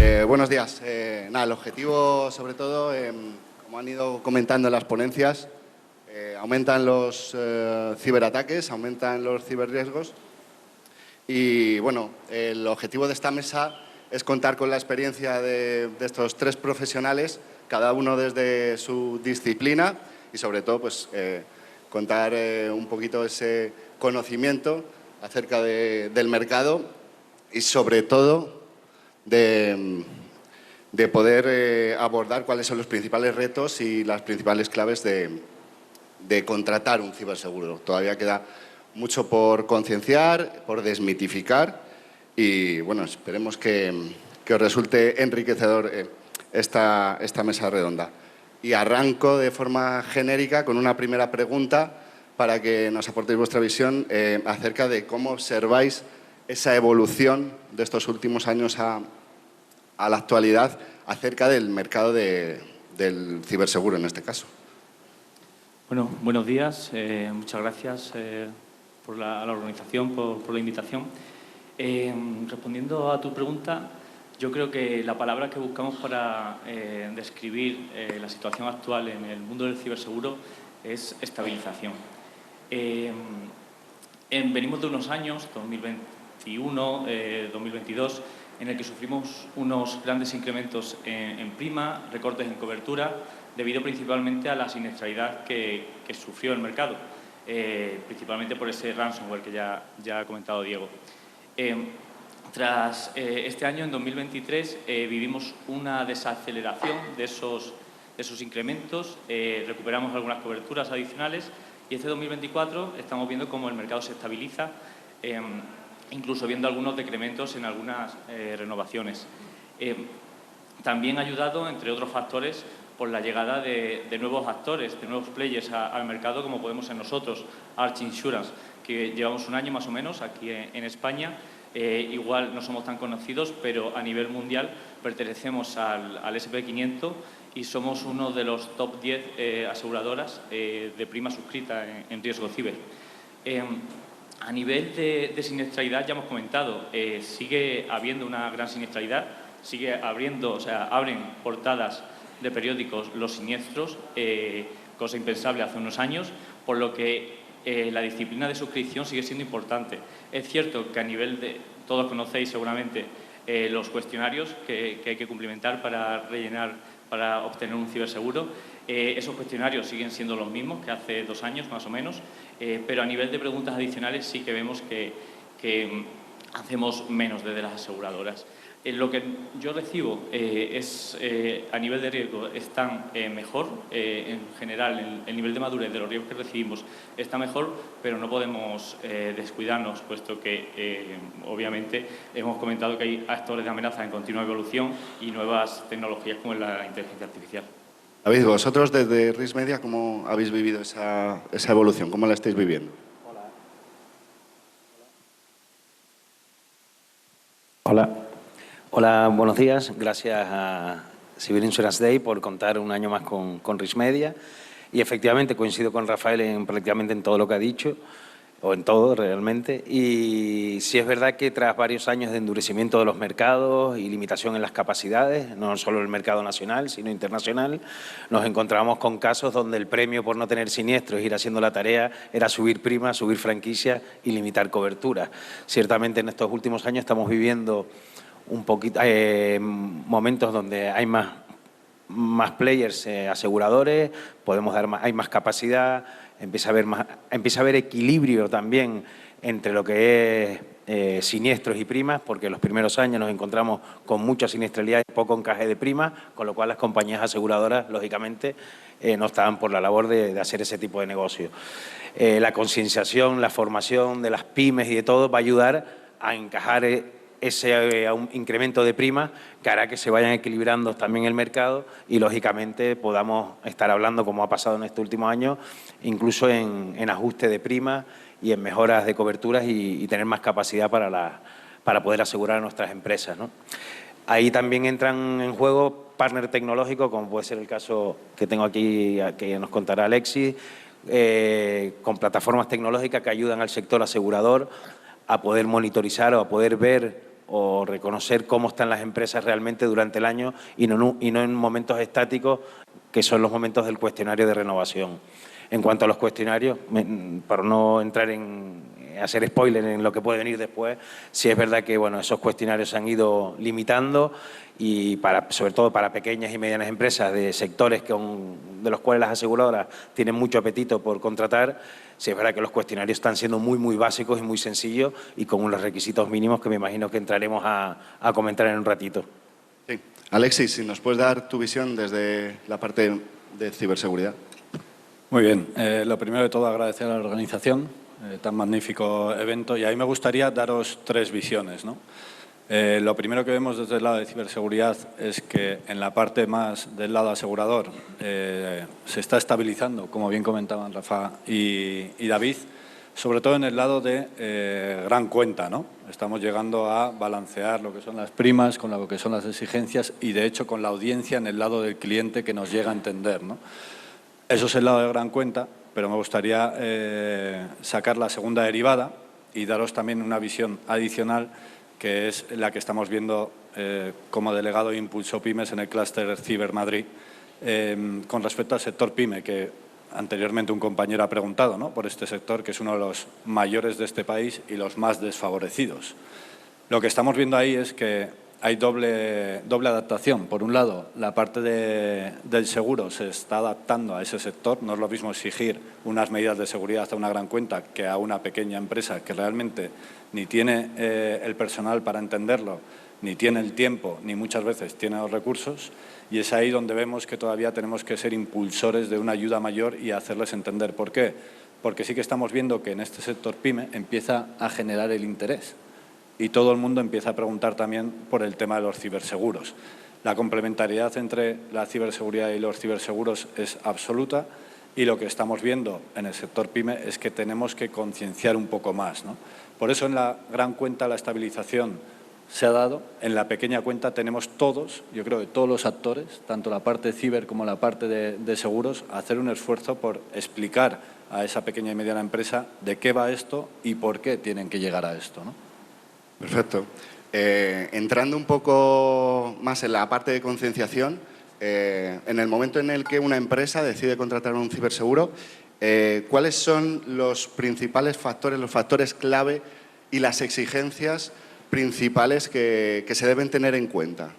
Buenos días. El objetivo, sobre todo, como han ido comentando en las ponencias, aumentan los ciberataques, aumentan los ciberriesgos y, bueno, el objetivo de esta mesa es contar con la experiencia de estos tres profesionales, cada uno desde su disciplina y, sobre todo, pues, contar un poquito ese conocimiento acerca del mercado y, sobre todo, de poder abordar cuáles son los principales retos y las principales claves de contratar un ciberseguro. Todavía queda mucho por concienciar, por desmitificar y, bueno, esperemos que os resulte enriquecedor esta mesa redonda. Y arranco de forma genérica con una primera pregunta para que nos aportéis vuestra visión acerca de cómo observáis esa evolución de estos últimos años a la actualidad acerca del mercado del ciberseguro en este caso. Bueno, buenos días. Muchas gracias a la organización por la invitación. Respondiendo a tu pregunta, yo creo que la palabra que buscamos para describir la situación actual en el mundo del ciberseguro es estabilización. Venimos de unos años, 2021, 2022, en el que sufrimos unos grandes incrementos en prima, recortes en cobertura, debido principalmente a la siniestralidad que sufrió el mercado, principalmente por ese ransomware que ya ha comentado Diego. Tras este año, en 2023, vivimos una desaceleración de esos incrementos, recuperamos algunas coberturas adicionales y este 2024 estamos viendo cómo el mercado se estabiliza, incluso viendo algunos decrementos en algunas renovaciones. También ayudado, entre otros factores, por la llegada de nuevos actores, de nuevos players al mercado, como podemos ser nosotros, Arch Insurance, que llevamos un año más o menos aquí en España. Igual no somos tan conocidos, pero a nivel mundial pertenecemos al S&P 500 y somos uno de los top 10 aseguradoras de prima suscrita en riesgo ciber. A nivel de siniestralidad, ya hemos comentado, sigue habiendo una gran siniestralidad, sigue abriendo, o sea, abren portadas de periódicos los siniestros, cosa impensable hace unos años, por lo que la disciplina de suscripción sigue siendo importante. Es cierto que a nivel de, todos conocéis seguramente los cuestionarios que hay que cumplimentar para rellenar, para obtener un ciberseguro. Esos cuestionarios siguen siendo los mismos que hace 2 años más o menos, pero a nivel de preguntas adicionales sí que vemos que hacemos menos desde las aseguradoras. Lo que yo recibo es, a nivel de riesgo, están mejor. En general, el nivel de madurez de los riesgos que recibimos está mejor, pero no podemos descuidarnos, puesto que, obviamente, hemos comentado que hay actores de amenaza en continua evolución y nuevas tecnologías como la inteligencia artificial. David, vosotros desde Risk Media, ¿cómo habéis vivido esa evolución? ¿Cómo la estáis viviendo? Hola, buenos días. Gracias a Cyber Insurance Day por contar un año más con Risk Media. Y efectivamente coincido con Rafael prácticamente en todo lo que ha dicho, o en todo realmente. Y sí es verdad que tras varios años de endurecimiento de los mercados y limitación en las capacidades, no solo el mercado nacional, sino internacional, nos encontramos con casos donde el premio por no tener siniestros, ir haciendo la tarea, era subir primas, subir franquicias y limitar coberturas. Ciertamente en estos últimos años estamos viviendo un poquito momentos donde hay más players aseguradores, podemos dar hay más capacidad, empieza a haber equilibrio también entre lo que es siniestros y primas, porque en los primeros años nos encontramos con mucha siniestralidad y poco encaje de primas, con lo cual las compañías aseguradoras, lógicamente, no estaban por la labor de hacer ese tipo de negocio. La concienciación, la formación de las pymes y de todo va a ayudar a encajar ese incremento de primas que hará que se vayan equilibrando también el mercado y, lógicamente, podamos estar hablando, como ha pasado en este último año, incluso en ajuste de primas y en mejoras de coberturas y tener más capacidad para poder asegurar a nuestras empresas, ¿no? Ahí también entran en juego partners tecnológicos, como puede ser el caso que tengo aquí, que nos contará Alexis, con plataformas tecnológicas que ayudan al sector asegurador a poder monitorizar o a poder ver o reconocer cómo están las empresas realmente durante el año y no en momentos estáticos, que son los momentos del cuestionario de renovación. En cuanto a los cuestionarios, para no entrar hacer spoiler en lo que puede venir después, sí es verdad que bueno, esos cuestionarios se han ido limitando y sobre todo para pequeñas y medianas empresas de sectores de los cuales las aseguradoras tienen mucho apetito por contratar, sí es verdad que los cuestionarios están siendo muy básicos y muy sencillos y con unos requisitos mínimos que me imagino que entraremos a comentar en un ratito. Sí. Alexis, si nos puedes dar tu visión desde la parte de ciberseguridad. Muy bien. Lo primero de todo, agradecer a la organización, tan magnífico evento. Y a mí me gustaría daros 3 visiones, ¿no? Lo primero que vemos desde el lado de ciberseguridad es que en la parte más del lado asegurador se está estabilizando, como bien comentaban Rafa y David, sobre todo en el lado de gran cuenta, ¿no? Estamos llegando a balancear lo que son las primas con lo que son las exigencias y, de hecho, con la audiencia en el lado del cliente que nos llega a entender, ¿no? Eso es el lado de gran cuenta, pero me gustaría sacar la segunda derivada y daros también una visión adicional, que es la que estamos viendo como delegado de Impulso Pymes en el clúster Ciber Madrid, con respecto al sector PYME, que anteriormente un compañero ha preguntado, ¿no?, por este sector, que es uno de los mayores de este país y los más desfavorecidos. Lo que estamos viendo ahí es que hay doble adaptación. Por un lado, la parte del seguro se está adaptando a ese sector. No es lo mismo exigir unas medidas de seguridad a una gran cuenta que a una pequeña empresa que realmente ni tiene el personal para entenderlo, ni tiene el tiempo, ni muchas veces tiene los recursos. Y es ahí donde vemos que todavía tenemos que ser impulsores de una ayuda mayor y hacerles entender. ¿Por qué? Porque sí que estamos viendo que en este sector PYME empieza a generar el interés. Y todo el mundo empieza a preguntar también por el tema de los ciberseguros. La complementariedad entre la ciberseguridad y los ciberseguros es absoluta y lo que estamos viendo en el sector PYME es que tenemos que concienciar un poco más, ¿no? Por eso en la gran cuenta la estabilización se ha dado. En la pequeña cuenta tenemos todos, yo creo que todos los actores, tanto la parte ciber como la parte de seguros, hacer un esfuerzo por explicar a esa pequeña y mediana empresa de qué va esto y por qué tienen que llegar a esto, ¿no? Perfecto. Entrando un poco más en la parte de concienciación, en el momento en el que una empresa decide contratar un ciberseguro, ¿cuáles son los principales factores, los factores clave y las exigencias principales que se deben tener en cuenta?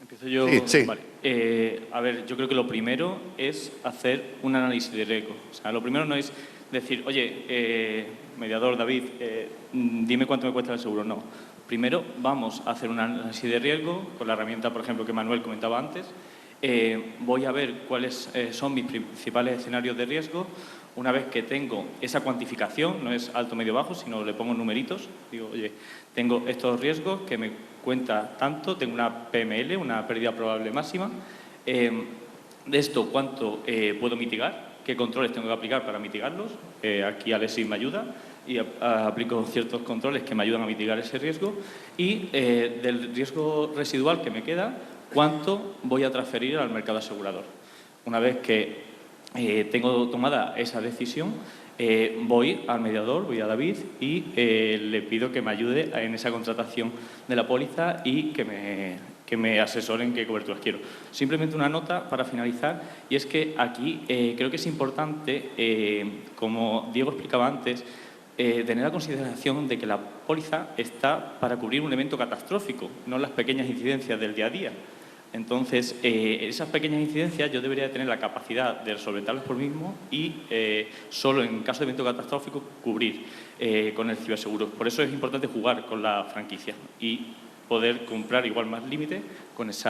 ¿Empiezo yo? Sí. Vale. A ver, yo creo que lo primero es hacer un análisis de riesgo. O sea, lo primero no es decir, oye, mediador David, dime cuánto me cuesta el seguro. No. Primero vamos a hacer un análisis de riesgo con la herramienta, por ejemplo, que Manuel comentaba antes. Voy a ver cuáles son mis principales escenarios de riesgo. Una vez que tengo esa cuantificación, no es alto, medio, bajo, sino le pongo numeritos. Digo, oye, tengo estos riesgos que me cuenta tanto, tengo una PML, una pérdida probable máxima. De esto, ¿cuánto puedo mitigar? ¿Qué controles tengo que aplicar para mitigarlos? Aquí Alexis me ayuda y aplico ciertos controles que me ayudan a mitigar ese riesgo. Y del riesgo residual que me queda, ¿cuánto voy a transferir al mercado asegurador? Una vez que tengo tomada esa decisión, voy al mediador, voy a David y le pido que me ayude en esa contratación de la póliza y que me asesoren qué coberturas quiero. Simplemente una nota para finalizar, y es que aquí creo que es importante, como Diego explicaba antes, tener la consideración de que la póliza está para cubrir un evento catastrófico, no las pequeñas incidencias del día a día. Entonces, esas pequeñas incidencias yo debería tener la capacidad de solventarlas por mí mismo y solo en caso de evento catastrófico cubrir con el ciberseguro. Por eso es importante jugar con la franquicia y poder comprar igual más límite con ese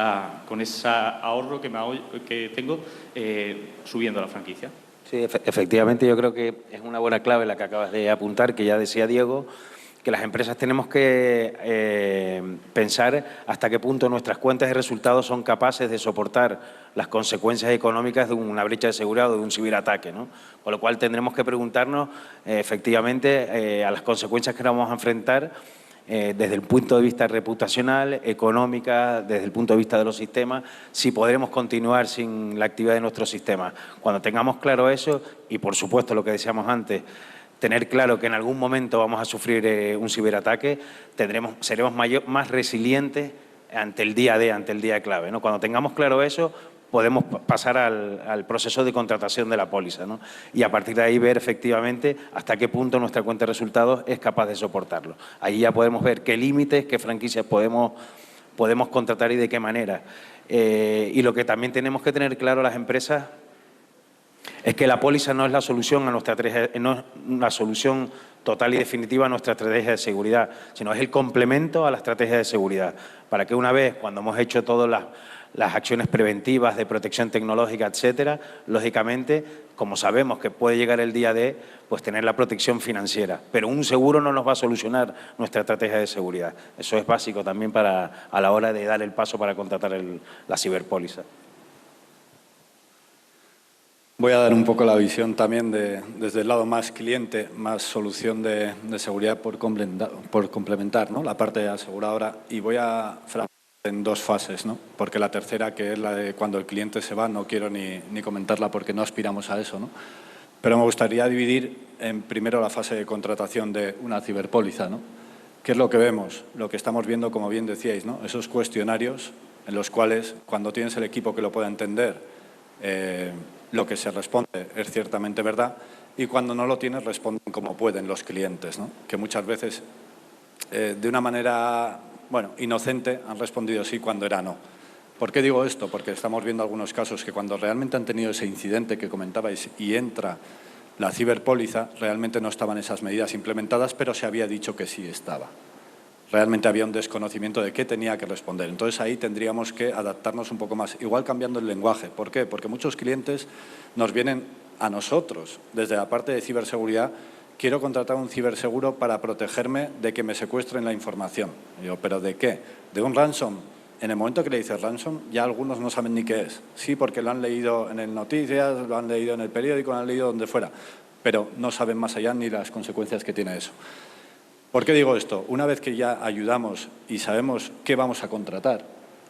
ahorro que tengo subiendo la franquicia. Sí, efectivamente yo creo que es una buena clave la que acabas de apuntar, que ya decía Diego, que las empresas tenemos que pensar hasta qué punto nuestras cuentas de resultados son capaces de soportar las consecuencias económicas de una brecha de seguridad o de un ciberataque, ¿no? Con lo cual tendremos que preguntarnos efectivamente a las consecuencias que nos vamos a enfrentar desde el punto de vista reputacional, económica, desde el punto de vista de los sistemas, si podremos continuar sin la actividad de nuestros sistemas. Cuando tengamos claro eso y, por supuesto, lo que decíamos antes, tener claro que en algún momento vamos a sufrir un ciberataque, seremos más resilientes ante el día D, ante el día clave, ¿no? Cuando tengamos claro eso, podemos pasar al proceso de contratación de la póliza, ¿no? Y a partir de ahí ver efectivamente hasta qué punto nuestra cuenta de resultados es capaz de soportarlo. Ahí ya podemos ver qué límites, qué franquicias podemos contratar y de qué manera. Y lo que también tenemos que tener claro las empresas es que la póliza no es la solución a nuestra no es una solución total y definitiva a nuestra estrategia de seguridad, sino es el complemento a la estrategia de seguridad, para que una vez, cuando hemos hecho todas las acciones preventivas de protección tecnológica, etcétera, lógicamente, como sabemos que puede llegar el día D, pues tener la protección financiera. Pero un seguro no nos va a solucionar nuestra estrategia de seguridad. Eso es básico también a la hora de dar el paso para contratar la ciberpóliza. Voy a dar un poco la visión también desde el lado más cliente, más solución de seguridad por complementar, ¿no? La parte aseguradora, y voy a en dos fases, ¿no? Porque la tercera, que es la de cuando el cliente se va, no quiero ni comentarla porque no aspiramos a eso, ¿no? Pero me gustaría dividir en primero la fase de contratación de una ciberpóliza, ¿no? ¿Qué es lo que vemos? Lo que estamos viendo, como bien decíais, ¿no? Esos cuestionarios en los cuales, cuando tienes el equipo que lo pueda entender, lo que se responde es ciertamente verdad, y cuando no lo tienes responden como pueden los clientes, ¿no? Que muchas veces de una manera inocente han respondido sí cuando era no. ¿Por qué digo esto? Porque estamos viendo algunos casos que cuando realmente han tenido ese incidente que comentabais y entra la ciberpóliza, realmente no estaban esas medidas implementadas, pero se había dicho que sí estaba. Realmente había un desconocimiento de qué tenía que responder. Entonces, ahí tendríamos que adaptarnos un poco más, igual cambiando el lenguaje. ¿Por qué? Porque muchos clientes nos vienen a nosotros, desde la parte de ciberseguridad, quiero contratar un ciberseguro para protegerme de que me secuestren la información. Y digo, ¿pero de qué? ¿De un ransom? En el momento que le dices ransom, ya algunos no saben ni qué es. Sí, porque lo han leído en el Noticias, lo han leído en el periódico, lo han leído donde fuera, pero no saben más allá ni las consecuencias que tiene eso. ¿Por qué digo esto? Una vez que ya ayudamos y sabemos qué vamos a contratar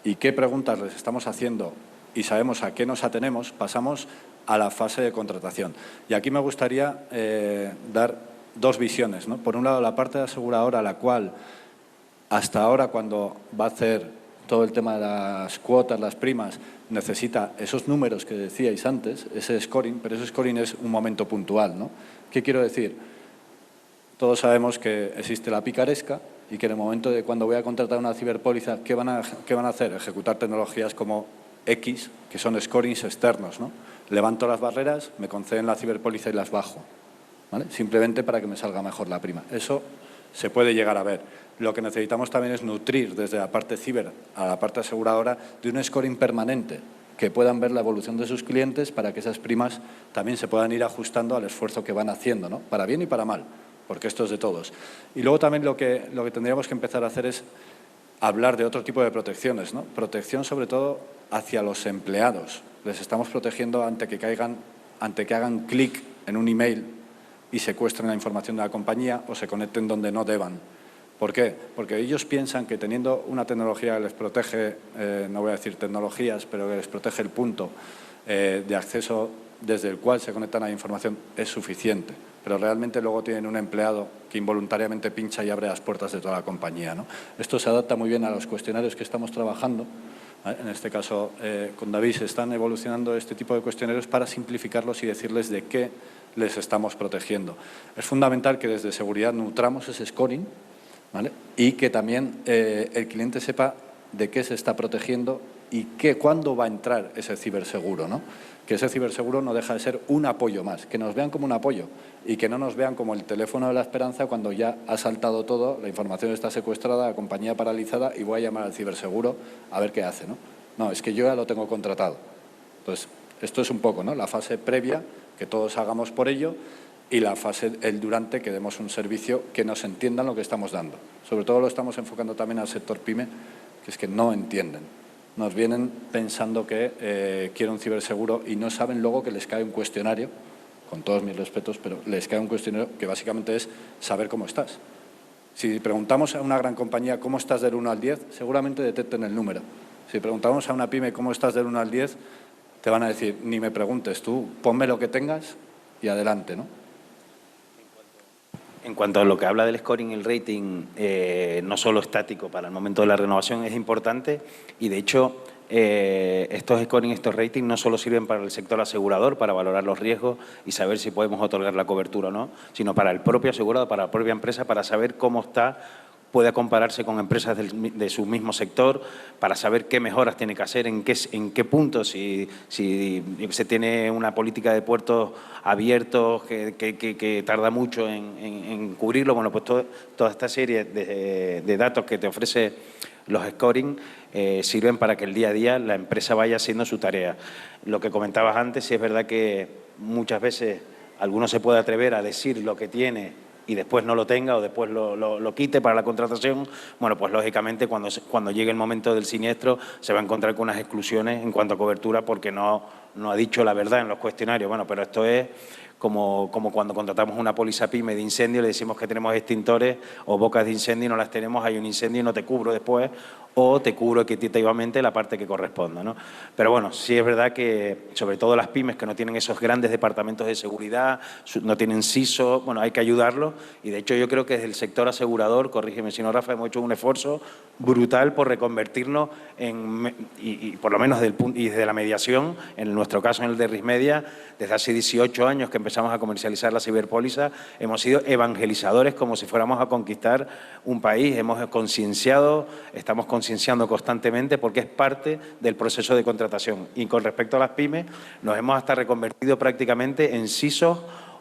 y qué preguntas les estamos haciendo y sabemos a qué nos atenemos, pasamos a la fase de contratación. Y aquí me gustaría dar dos visiones, ¿no? Por un lado, la parte de aseguradora, la cual hasta ahora, cuando va a hacer todo el tema de las cuotas, las primas, necesita esos números que decíais antes, ese scoring, pero ese scoring es un momento puntual, ¿no? ¿Qué quiero decir? Todos sabemos que existe la picaresca y que en el momento de cuando voy a contratar una ciberpóliza, ¿qué van a hacer? Ejecutar tecnologías como X, que son scorings externos, ¿no? Levanto las barreras, me conceden la ciberpóliza y las bajo, ¿vale? Simplemente para que me salga mejor la prima. Eso se puede llegar a ver. Lo que necesitamos también es nutrir desde la parte ciber a la parte aseguradora de un scoring permanente, que puedan ver la evolución de sus clientes para que esas primas también se puedan ir ajustando al esfuerzo que van haciendo, ¿no? Para bien y para mal, porque esto es de todos. Y luego también lo que tendríamos que empezar a hacer es hablar de otro tipo de protecciones, ¿no? Protección sobre todo hacia los empleados. Les estamos protegiendo ante que hagan clic en un email y secuestren la información de la compañía o se conecten donde no deban. ¿Por qué? Porque ellos piensan que teniendo una tecnología que les protege, no voy a decir tecnologías, pero que les protege el punto de acceso desde el cual se conectan a la información es suficiente. Pero realmente luego tienen un empleado que involuntariamente pincha y abre las puertas de toda la compañía, ¿no? Esto se adapta muy bien a los cuestionarios que estamos trabajando. En este caso, con David se están evolucionando este tipo de cuestionarios para simplificarlos y decirles de qué les estamos protegiendo. Es fundamental que desde seguridad nutramos ese scoring, ¿vale? Y que también el cliente sepa de qué se está protegiendo y cuándo va a entrar ese ciberseguro, ¿no? Que ese ciberseguro no deja de ser un apoyo más, que nos vean como un apoyo y que no nos vean como el teléfono de la esperanza cuando ya ha saltado todo, la información está secuestrada, la compañía paralizada y voy a llamar al ciberseguro a ver qué hace, ¿no? No, es que yo ya lo tengo contratado. Entonces, esto es un poco, ¿no? La fase previa, que todos hagamos por ello, y la fase, el durante, que demos un servicio que nos entiendan lo que estamos dando. Sobre todo lo estamos enfocando también al sector PYME, que es que no entienden. Nos vienen pensando que quieren un ciberseguro y no saben luego que les cae un cuestionario, con todos mis respetos, pero les cae un cuestionario que básicamente es saber cómo estás. Si preguntamos a una gran compañía cómo estás del 1 al 10, seguramente detecten el número. Si preguntamos a una pyme cómo estás del 1 al 10, te van a decir, ni me preguntes tú, ponme lo que tengas y adelante, ¿no? En cuanto a lo que habla del scoring, el rating, no solo estático para el momento de la renovación, es importante y, de hecho, estos scoring, estos ratings no solo sirven para el sector asegurador, para valorar los riesgos y saber si podemos otorgar la cobertura o no, sino para el propio asegurado, para la propia empresa, para saber cómo está, puede compararse con empresas de su mismo sector, para saber qué mejoras tiene que hacer, en qué puntos, si se tiene una política de puertos abiertos que tarda mucho en cubrirlo. Bueno, pues toda esta serie de datos que te ofrece los scoring sirven para que el día a día la empresa vaya haciendo su tarea. Lo que comentabas antes, sí es verdad que muchas veces alguno se puede atrever a decir lo que tiene y después no lo tenga o después lo quite para la contratación. Bueno, pues lógicamente cuando llegue el momento del siniestro se va a encontrar con unas exclusiones en cuanto a cobertura porque no ha dicho la verdad en los cuestionarios. Bueno, pero esto es como cuando contratamos una póliza PYME de incendio, le decimos que tenemos extintores o bocas de incendio y no las tenemos, hay un incendio y no te cubro después, o te cubro equitativamente la parte que corresponda, ¿no? Pero bueno, sí es verdad que, sobre todo las pymes que no tienen esos grandes departamentos de seguridad, no tienen CISO, bueno, hay que ayudarlos y, de hecho, yo creo que desde el sector asegurador, corrígeme si no, Rafa, hemos hecho un esfuerzo brutal por reconvertirnos y por lo menos desde la mediación, en nuestro caso en el de Rismedia, desde hace 18 años que empezamos a comercializar la ciberpóliza, hemos sido evangelizadores como si fuéramos a conquistar un país, hemos concienciado, estamos concienciando constantemente porque es parte del proceso de contratación. Y con respecto a las pymes, nos hemos hasta reconvertido prácticamente en CISOs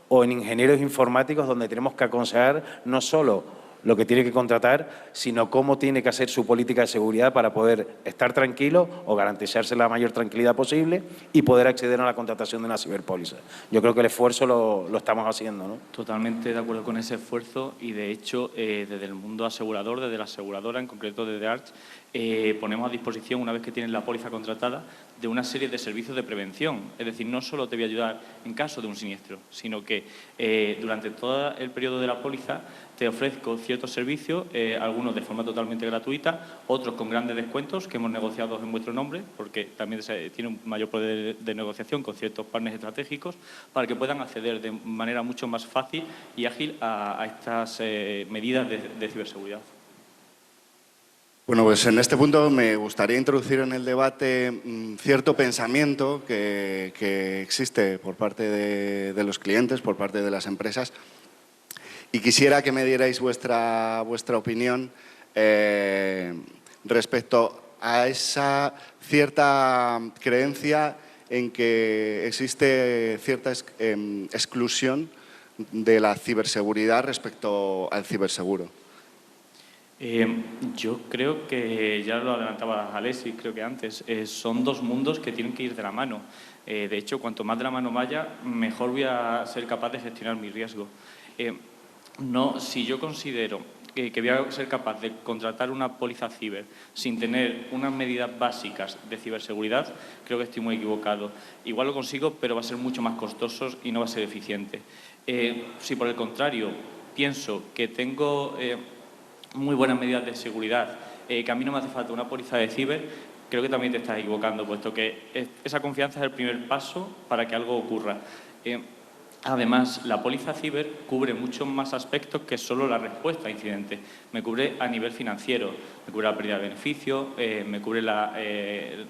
o en ingenieros informáticos donde tenemos que aconsejar no solo lo que tiene que contratar, sino cómo tiene que hacer su política de seguridad para poder estar tranquilo o garantizarse la mayor tranquilidad posible y poder acceder a la contratación de una ciberpóliza. Yo creo que el esfuerzo lo estamos haciendo, ¿no? Totalmente de acuerdo con ese esfuerzo y, de hecho, desde el mundo asegurador, desde la aseguradora, en concreto desde Arch, ponemos a disposición, una vez que tienes la póliza contratada, de una serie de servicios de prevención. Es decir, no solo te voy a ayudar en caso de un siniestro, sino que durante todo el periodo de la póliza te ofrezco ciertos servicios, algunos de forma totalmente gratuita, otros con grandes descuentos que hemos negociado en vuestro nombre, porque también tiene un mayor poder de negociación con ciertos partners estratégicos, para que puedan acceder de manera mucho más fácil y ágil a estas medidas de ciberseguridad. Bueno, pues en este punto me gustaría introducir en el debate cierto pensamiento que existe por parte de los clientes, por parte de las empresas, y quisiera que me dierais vuestra opinión respecto a esa cierta creencia en que existe cierta exclusión de la ciberseguridad respecto al ciberseguro. Yo creo que, ya lo adelantaba Alexis, creo que antes, son dos mundos que tienen que ir de la mano. De hecho, cuanto más de la mano vaya, mejor voy a ser capaz de gestionar mi riesgo. Si yo considero que voy a ser capaz de contratar una póliza ciber sin tener unas medidas básicas de ciberseguridad, creo que estoy muy equivocado. Igual lo consigo, pero va a ser mucho más costoso y no va a ser eficiente. Si, por el contrario, pienso que tengo muy buenas medidas de seguridad, que a mí no me hace falta una póliza de ciber, creo que también te estás equivocando, puesto que esa confianza es el primer paso para que algo ocurra. Además, la póliza ciber cubre muchos más aspectos que solo la respuesta a incidentes. Me cubre a nivel financiero, me cubre la pérdida de beneficio, me cubre las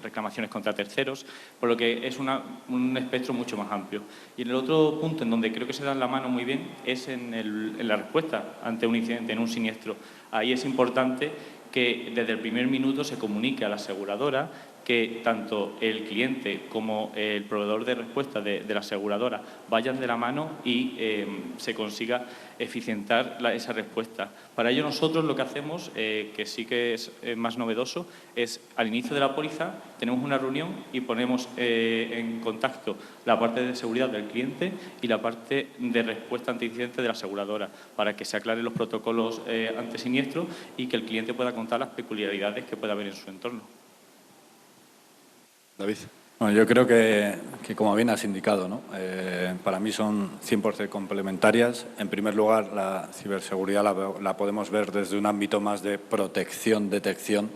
reclamaciones contra terceros, por lo que es un espectro mucho más amplio. Y en el otro punto en donde creo que se dan la mano muy bien es en la respuesta ante un incidente, en un siniestro. Ahí es importante que desde el primer minuto se comunique a la aseguradora que tanto el cliente como el proveedor de respuesta de la aseguradora vayan de la mano y se consiga eficientar esa respuesta. Para ello nosotros lo que hacemos, que sí que es más novedoso, es al inicio de la póliza tenemos una reunión y ponemos en contacto la parte de seguridad del cliente y la parte de respuesta ante incidente de la aseguradora, para que se aclaren los protocolos ante siniestro y que el cliente pueda contar las peculiaridades que pueda haber en su entorno. David. Bueno, yo creo que como bien has indicado, ¿no? Para mí son 100% complementarias. En primer lugar, la ciberseguridad la podemos ver desde un ámbito más de protección, detección,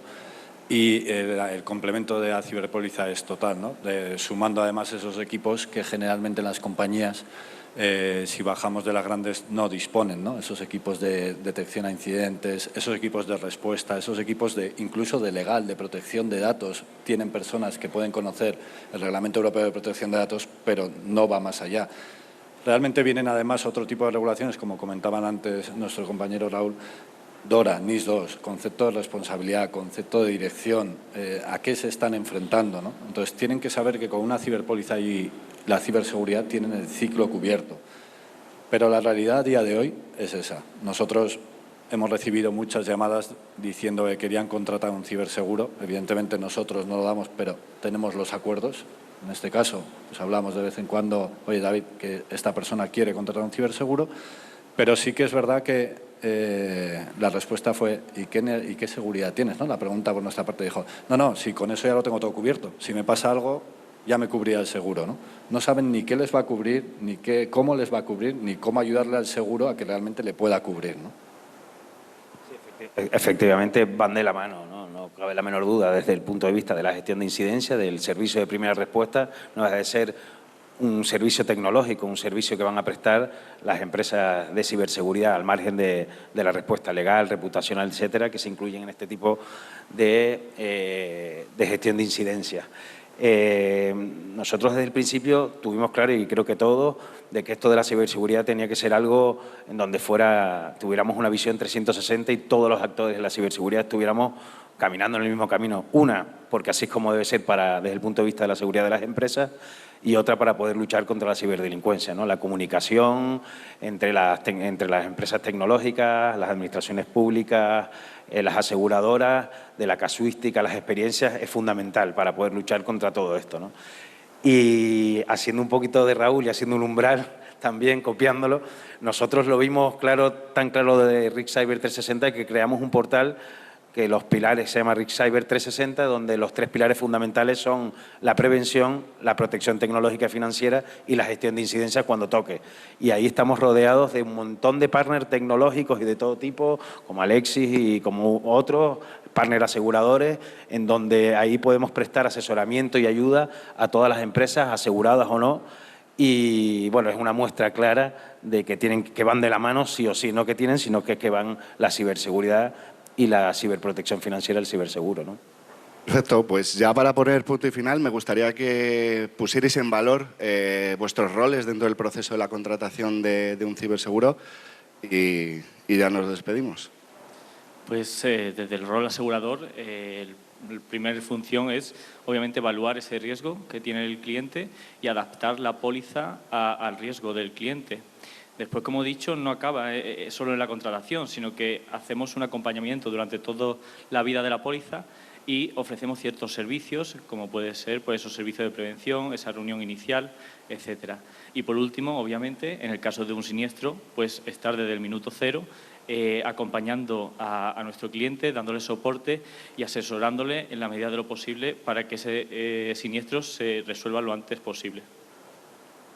y el complemento de la ciberpóliza es total, ¿no? Sumando además esos equipos que generalmente en las compañías, si bajamos de las grandes, no disponen, ¿no? Esos equipos de detección a incidentes, esos equipos de respuesta, esos equipos incluso de legal, de protección de datos. Tienen personas que pueden conocer el Reglamento Europeo de Protección de Datos, pero no va más allá. Realmente vienen además otro tipo de regulaciones, como comentaban antes nuestro compañero Raúl, DORA, NIS2, concepto de responsabilidad, concepto de dirección, a qué se están enfrentando, ¿no? Entonces, tienen que saber que con una ciberpóliza y la ciberseguridad tienen el ciclo cubierto. Pero la realidad a día de hoy es esa. Nosotros hemos recibido muchas llamadas diciendo que querían contratar un ciberseguro. Evidentemente nosotros no lo damos, pero tenemos los acuerdos. En este caso, pues hablamos de vez en cuando, oye David, que esta persona quiere contratar un ciberseguro, pero sí que es verdad que la respuesta fue ¿y qué seguridad tienes? ¿No? La pregunta por nuestra parte dijo, no, si con eso ya lo tengo todo cubierto. Si me pasa algo, ya me cubría el seguro, ¿no? No saben ni qué les va a cubrir, ni cómo les va a cubrir, ni cómo ayudarle al seguro a que realmente le pueda cubrir, ¿no? Efectivamente, van de la mano, ¿no? No cabe la menor duda desde el punto de vista de la gestión de incidencia, del servicio de primera respuesta, no deja de ser un servicio tecnológico, un servicio que van a prestar las empresas de ciberseguridad al margen de la respuesta legal, reputacional, etcétera, que se incluyen en este tipo de gestión de incidencias. Nosotros desde el principio tuvimos claro, y creo que todos, de que esto de la ciberseguridad tenía que ser algo en donde tuviéramos una visión 360 y todos los actores de la ciberseguridad estuviéramos caminando en el mismo camino. Una, porque así es como debe ser desde el punto de vista de la seguridad de las empresas, y otra para poder luchar contra la ciberdelincuencia, ¿no? La comunicación entre las empresas tecnológicas, las administraciones públicas, las aseguradoras, de la casuística, las experiencias, es fundamental para poder luchar contra todo esto, ¿no? Y haciendo un poquito de Raúl y haciendo un umbral también, copiándolo, nosotros lo vimos tan claro de RIC Cyber 360 que creamos un portal que los pilares se llama RIC Cyber 360, donde los 3 pilares fundamentales son la prevención, la protección tecnológica y financiera y la gestión de incidencias cuando toque. Y ahí estamos rodeados de un montón de partners tecnológicos y de todo tipo, como Alexis y como otros, partners aseguradores, en donde ahí podemos prestar asesoramiento y ayuda a todas las empresas, aseguradas o no. Y bueno, es una muestra clara de que van de la mano sí o sí, no que tienen, sino que van la ciberseguridad y la ciberprotección financiera, el ciberseguro, ¿no? Perfecto, pues ya para poner punto y final me gustaría que pusierais en valor vuestros roles dentro del proceso de la contratación de un ciberseguro y ya nos despedimos. Pues desde el rol asegurador, la primera función es obviamente evaluar ese riesgo que tiene el cliente y adaptar la póliza al riesgo del cliente. Después, como he dicho, no acaba solo en la contratación, sino que hacemos un acompañamiento durante toda la vida de la póliza y ofrecemos ciertos servicios, como puede ser pues, esos servicios de prevención, esa reunión inicial, etcétera. Y por último, obviamente, en el caso de un siniestro, pues estar desde el minuto cero acompañando a nuestro cliente, dándole soporte y asesorándole en la medida de lo posible para que ese siniestro se resuelva lo antes posible.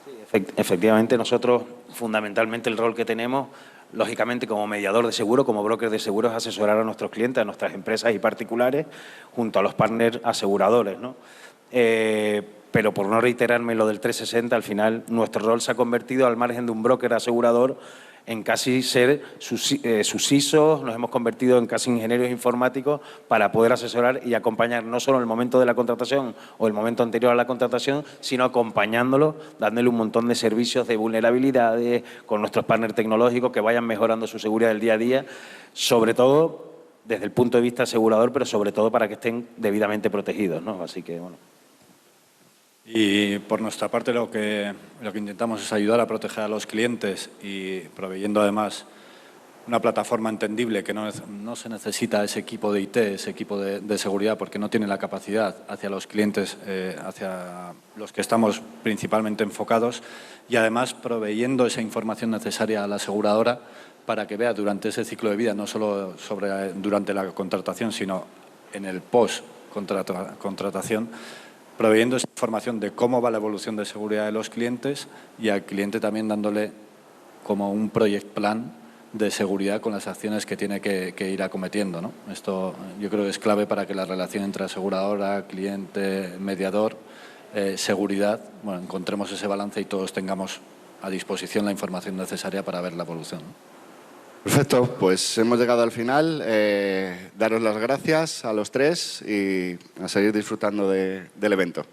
Sí, efectivamente, nosotros fundamentalmente el rol que tenemos, lógicamente como mediador de seguro, como broker de seguros, es asesorar a nuestros clientes, a nuestras empresas y particulares, junto a los partners aseguradores, ¿no? Pero por no reiterarme lo del 360, al final nuestro rol se ha convertido, al margen de un broker asegurador, en casi ser sus ISOs, nos hemos convertido en casi ingenieros informáticos para poder asesorar y acompañar no solo en el momento de la contratación o el momento anterior a la contratación, sino acompañándolo, dándole un montón de servicios de vulnerabilidades con nuestros partners tecnológicos que vayan mejorando su seguridad del día a día, sobre todo desde el punto de vista asegurador, pero sobre todo para que estén debidamente protegidos, ¿no? Así que, bueno. Y por nuestra parte lo que intentamos es ayudar a proteger a los clientes y proveyendo además una plataforma entendible que no se necesita ese equipo de IT, ese equipo de seguridad porque no tiene la capacidad hacia los clientes, hacia los que estamos principalmente enfocados y además proveyendo esa información necesaria a la aseguradora para que vea durante ese ciclo de vida, no solo durante la contratación, sino en el post-contratación, proveyendo esa información de cómo va la evolución de seguridad de los clientes y al cliente también dándole como un project plan de seguridad con las acciones que tiene que ir acometiendo, ¿no? Esto yo creo que es clave para que la relación entre aseguradora, cliente, mediador, seguridad, bueno, encontremos ese balance y todos tengamos a disposición la información necesaria para ver la evolución, ¿no? Perfecto, pues hemos llegado al final. Daros las gracias a los tres y a seguir disfrutando del evento.